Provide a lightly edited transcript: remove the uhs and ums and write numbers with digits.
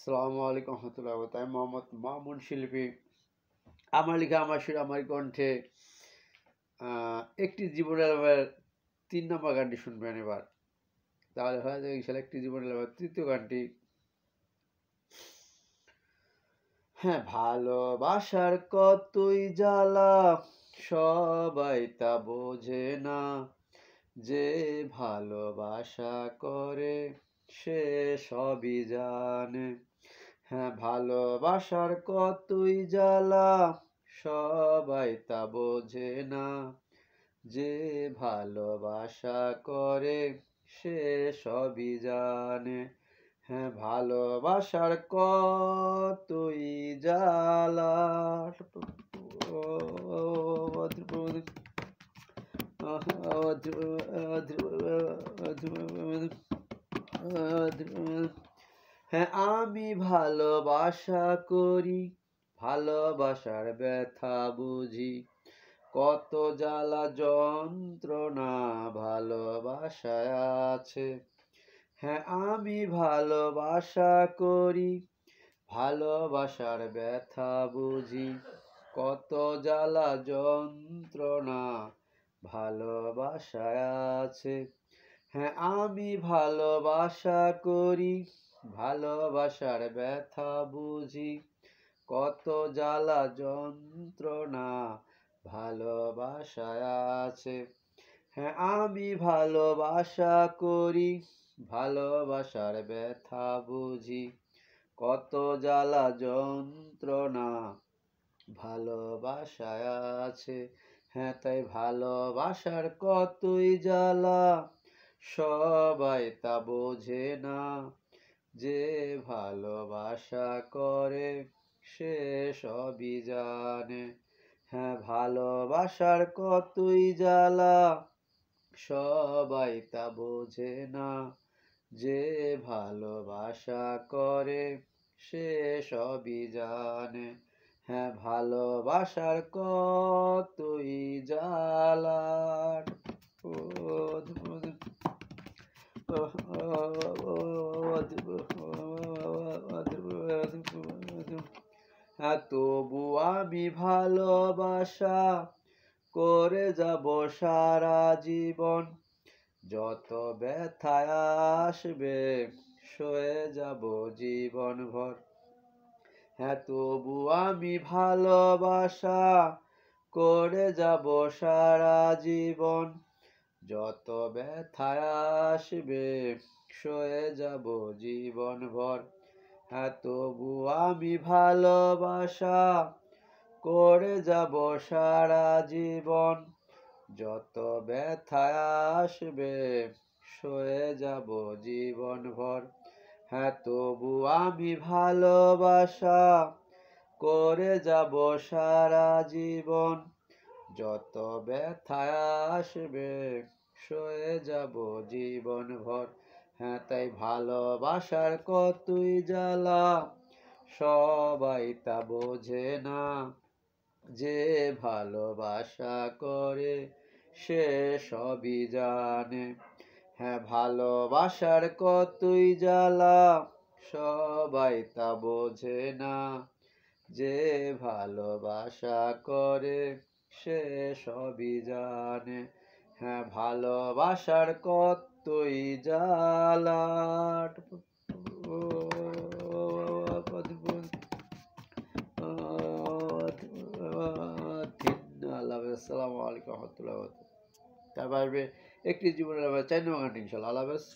আসসালামু আলাইকুম রহমতুল্লাহ। তাই মোহাম্মদ মামুন শিল্পী, আমার লেখা আমার সুর আমার কণ্ঠে একটি জীবন অ্যালবামের 3 নম্বর গানটি শুনবেন এবার। তাহলে হয়ে যাবে ইনশাল্লাহ একটি জীবন অ্যালবামের তৃতীয় গানটি। হ্যাঁ, ভালোবাসার কতই জ্বালা সবাই তা বোঝে না, যে ভালোবাসা করে সে সবই জানে। হ্যাঁ, ভালোবাসার কতই জ্বালা সবাই তা বোঝে না, যে ভালোবাসা করে সে সবই জানে। হ্যাঁ, ভালোবাসার কতই জ্বালা। হ্যাঁ, আমি ভালোবাসা করি, ভালোবাসার ব্যথা বুঝি, কত জ্বালা যন্ত্রণা ভালোবাসায় আছে। হ্যাঁ, আমি ভালোবাসা করি, ভালোবাসার ব্যথা বুঝি, কত জ্বালা যন্ত্রণা ভালোবাসায় আছে। হ্যাঁ, আমি ভালোবাসা করি, ভালোবাসার ব্যথা বুঝি, কত জ্বালা যন্ত্রণা ভালোবাসায় আছে। হ্যাঁ, আমি ভালোবাসা করি, ভালোবাসার ব্যথা বুঝি, কত জ্বালা যন্ত্রণা ভালোবাসায় আছে। হ্যাঁ, তাই ভালোবাসার কতই জ্বালা সবাই তা বোঝে না, যে ভালোবাসা করে সে সবই জানে। হ্যাঁ, ভালোবাসার কতই জ্বালা সবাই তা বোঝে না, যে ভালোবাসা করে সে সবই জানে। হ্যাঁ, ভালোবাসার কতই জ্বালা। হ্যাঁ, তবু আমি ভালোবাসা করে যাব সারা জীবন, যত ব্যথায় আসবে সয়ে যাব জীবন ভর। হ্যাঁ, তবু আমি ভালোবাসা করে যাব সারা জীবন, যত ব্যথায় আসবে সয়ে যাব জীবন ভর। হ্যাঁ, তবু আমি ভালোবাসা করে যাব সারা জীবন, যত ব্যথায় আসবে সয়ে যাব জীবন ভর। হ্যাঁ, তবু আমি ভালোবাসা করে যাব সারা জীবন, যত ব্যথায় আসবে সয়ে যাব জীবন ভর। হ্যাঁ, তাই ভালোবাসার কতই জ্বালা সবাই তা বোঝে না, যে ভালোবাসা করে সে সবই জানে। হ্যাঁ, ভালোবাসার কতই জ্বালা সবাই তা বোঝে না, যে ভালোবাসা করে সে সবই জানে। হ্যাঁ, ভালোবাসার কতই জ্বালা। আল্লাহ হাফেজ। আসসালামু আলাইকুম রহমতুল্লাহ। তারপর আসবে একটি জীবনের 4 নম্বর গানটি ইনশাল্লাহ। আল্লাহ হাফেজ।